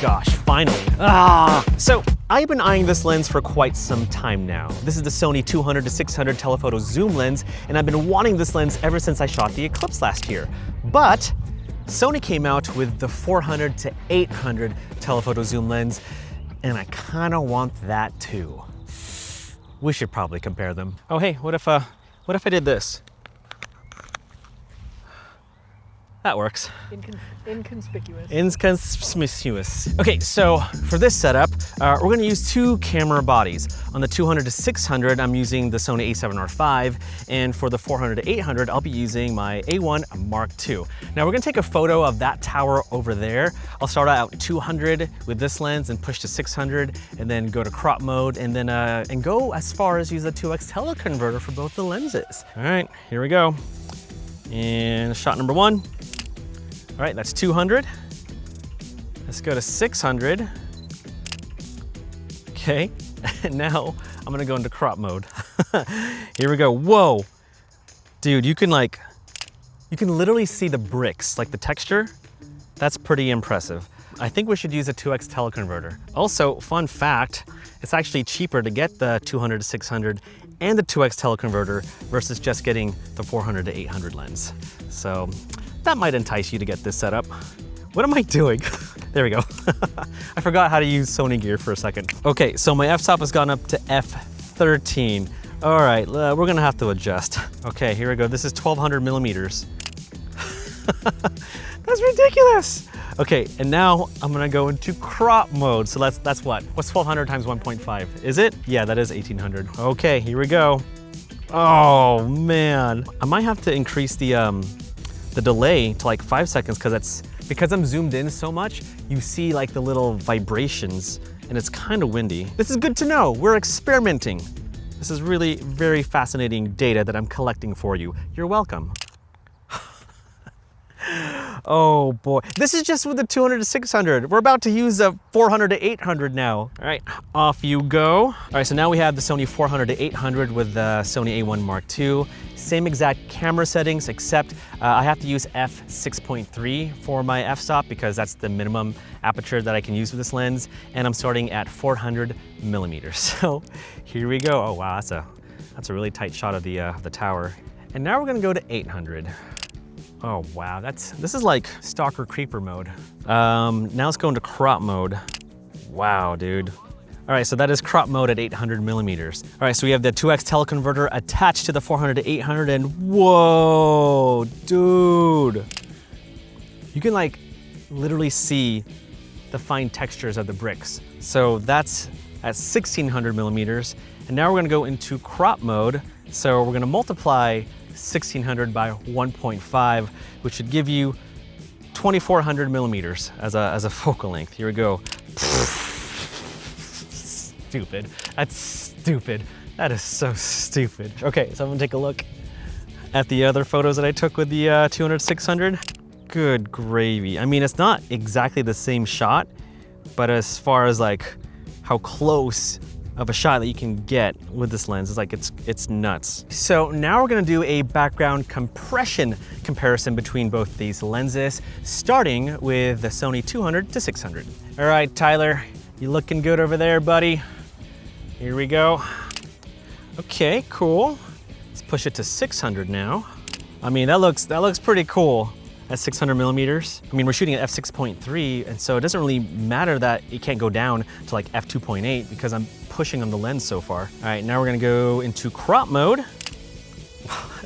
gosh, finally. So I've been eyeing this lens for quite some time now. This is the Sony 200-600 telephoto zoom lens, and I've been wanting this lens ever since I shot the Eclipse last year. But Sony came out with the 400-800 telephoto zoom lens, and I kind of want that too. We should probably compare them. Oh hey, what if I did this? That works. Inconspicuous. Inconspicuous. Okay, so for this setup, we're gonna use two camera bodies. On the 200-600, I'm using the Sony a7R5, and for the 400-800, I'll be using my A1 Mark II. Now we're gonna take a photo of that tower over there. I'll start out 200 with this lens and push to 600, and then go to crop mode, and then and go as far as use the 2x teleconverter for both the lenses. All right, here we go. And shot number one. All right, that's 200. Let's go to 600. Okay, and now I'm gonna go into crop mode. Here we go, whoa. Dude, you can literally see the bricks, like the texture. That's pretty impressive. I think we should use a 2x teleconverter. Also, fun fact, it's actually cheaper to get the 200-600 and the 2x teleconverter versus just getting the 400-800 lens. So that might entice you to get this setup. What am I doing? There we go. I forgot how to use Sony gear for a second. Okay, so my f-stop has gone up to f13. All right, we're gonna have to adjust. Okay, here we go. This is 1200 millimeters. That's ridiculous. Okay, and now I'm gonna go into crop mode. So that's what? What's 1200 times 1.5? Is it? Yeah, that is 1800. Okay, here we go. Oh man. I might have to increase the delay to like 5 seconds because I'm zoomed in so much, you see like the little vibrations and it's kind of windy. This is good to know. We're experimenting. This is really very fascinating data that I'm collecting for you. You're welcome. Oh boy, this is just with the 200-600. We're about to use the 400-800 now. All right, off you go. All right, so now we have the Sony 400-800 with the Sony A1 Mark II. Same exact camera settings, except I have to use f6.3 for my f-stop because that's the minimum aperture that I can use with this lens. And I'm starting at 400 millimeters. So here we go. Oh wow, that's a really tight shot of the tower. And now we're gonna go to 800. Oh wow, this is like stalker creeper mode. Now let's go into crop mode. Wow, dude. All right, so that is crop mode at 800 millimeters. All right, so we have the 2x teleconverter attached to the 400-800 and whoa, dude. You can like literally see the fine textures of the bricks. So that's at 1600 millimeters. And now we're gonna go into crop mode. So we're gonna multiply 1600 by 1.5, which should give you 2400 millimeters as a focal length. Here we go. Stupid. That's stupid. That is so stupid. Okay, so I'm gonna take a look at the other photos that I took with the 200-600. Good gravy. I mean, it's not exactly the same shot, but as far as like how close of a shot that you can get with this lens, it's like it's nuts. So now we're gonna do a background compression comparison between both these lenses, starting with the Sony 200-600. All right, Tyler, you looking good over there, buddy? Here we go. Okay, cool. Let's push it to 600 now. I mean, that looks pretty cool at 600 millimeters. I mean, we're shooting at f6.3, and so it doesn't really matter that it can't go down to like f2.8 because I'm pushing on the lens so far. All right, now we're gonna go into crop mode.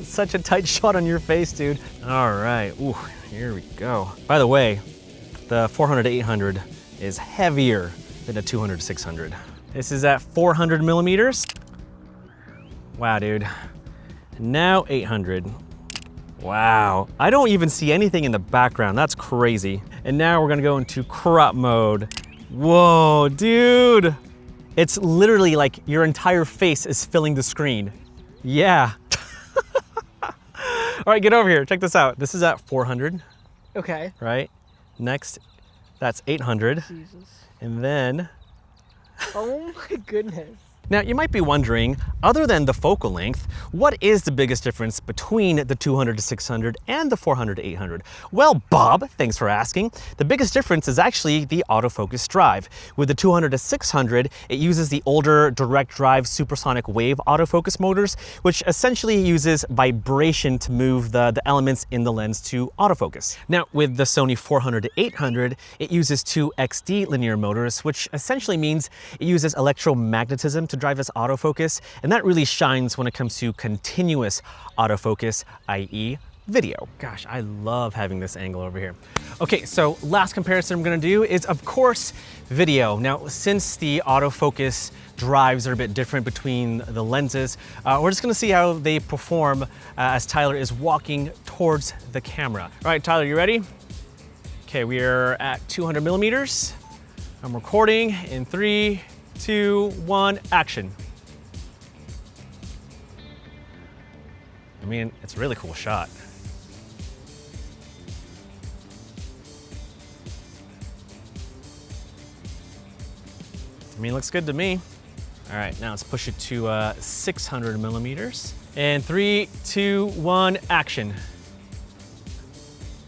Such a tight shot on your face, dude. All right, ooh, here we go. By the way, the 400-800 is heavier than the 200-600. This is at 400 millimeters. Wow, dude. Now 800. Wow, I don't even see anything in the background. That's crazy. And now we're gonna go into crop mode. Whoa, dude. It's literally like your entire face is filling the screen. Yeah. All right, get over here, check this out. This is at 400. Okay. Right? Next, that's 800. Jesus. And then, Oh my goodness. Now, you might be wondering, other than the focal length, what is the biggest difference between the 200-600 and the 400-800? Well, Bob, thanks for asking. The biggest difference is actually the autofocus drive. With the 200-600, it uses the older direct drive supersonic wave autofocus motors, which essentially uses vibration to move the elements in the lens to autofocus. Now, with the Sony 400-800, it uses two XD linear motors, which essentially means it uses electromagnetism to drive its autofocus, and that really shines when it comes to continuous autofocus, i.e. video. Gosh, I love having this angle over here. Okay, so last comparison I'm gonna do is, of course, video. Now, since the autofocus drives are a bit different between the lenses, we're just gonna see how they perform as Tyler is walking towards the camera. All right, Tyler, you ready? Okay, we are at 200 millimeters. I'm recording in 3, 2, 1, action. I mean, it's a really cool shot. I mean, it looks good to me. All right, now let's push it to 600 millimeters. And 3, 2, 1, action.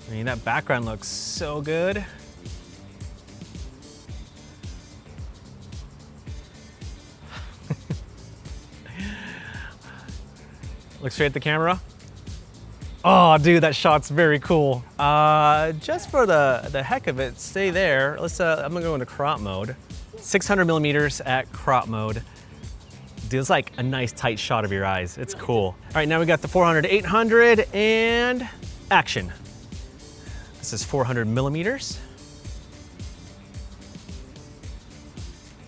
I mean, that background looks so good. Look straight at the camera. Oh, dude, that shot's very cool. Just for the heck of it, stay there. Let's. I'm gonna go into crop mode. 600 millimeters at crop mode. Dude, it's like a nice tight shot of your eyes. It's cool. All right, now we got the 400-800 and action. This is 400 millimeters.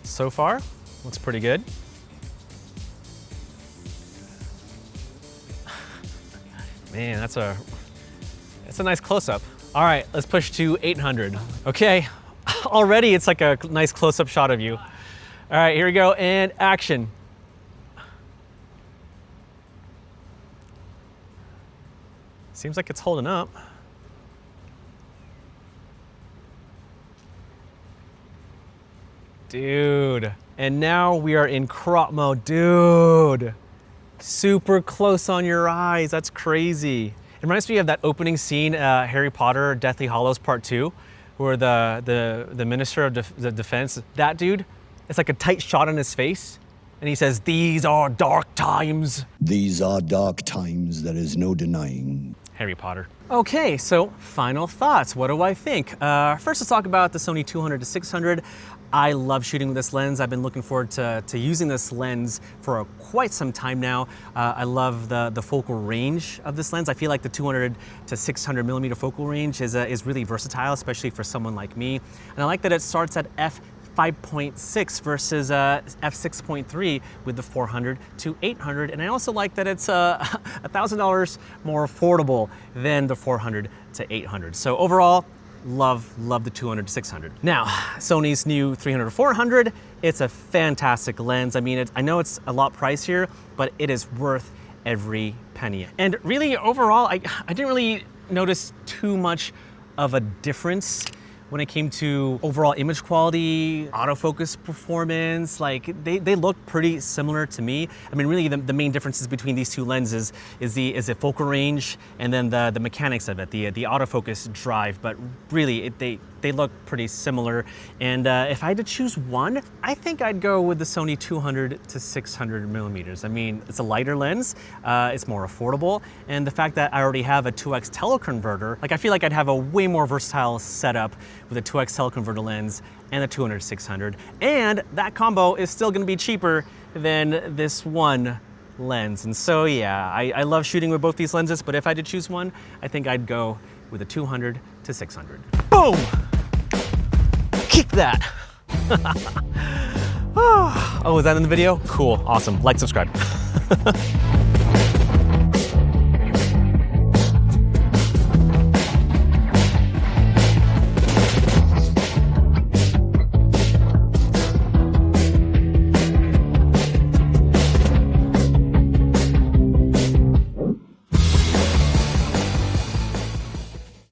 So far, looks pretty good. Man, that's a nice close-up. All right, let's push to 800. Okay, already it's like a nice close-up shot of you. All right, here we go, and action. Seems like it's holding up. Dude, and now we are in crop mode, dude. Super close on your eyes, that's crazy. It reminds me of that opening scene, Harry Potter, Deathly Hallows Part 2, where the Minister of the Defense, that dude, it's like a tight shot on his face, and he says, "These are dark times." These are dark times, there is no denying. Harry Potter. Okay, so final thoughts. What do I think? First, let's talk about the Sony 200-600. I love shooting with this lens. I've been looking forward to using this lens for quite some time now. I love the focal range of this lens. I feel like the 200-600 millimeter focal range is really versatile, especially for someone like me. And I like that it starts at f5.6 versus f6.3 with the 400-800. And I also like that it's $1,000 more affordable than the 400-800. So overall, love the 200-600. Now, Sony's new 300-400, it's a fantastic lens. I mean, I know it's a lot pricier, but it is worth every penny. And really, overall, I didn't really notice too much of a difference when it came to overall image quality, autofocus performance. Like they look pretty similar to me. I mean, really the main differences between these two lenses is the focal range and then the mechanics of it, the autofocus drive. But really, they look pretty similar. And if I had to choose one, I think I'd go with the Sony 200-600 millimeters. I mean, it's a lighter lens, it's more affordable, and the fact that I already have a 2x teleconverter, like I feel like I'd have a way more versatile setup with a 2x teleconverter lens and the 200-600, and that combo is still gonna be cheaper than this one lens. And so yeah, I love shooting with both these lenses, but if I had to choose one, I think I'd go with a 200-600. Boom! Kick that! Oh, was that in the video? Cool, awesome. Like, subscribe.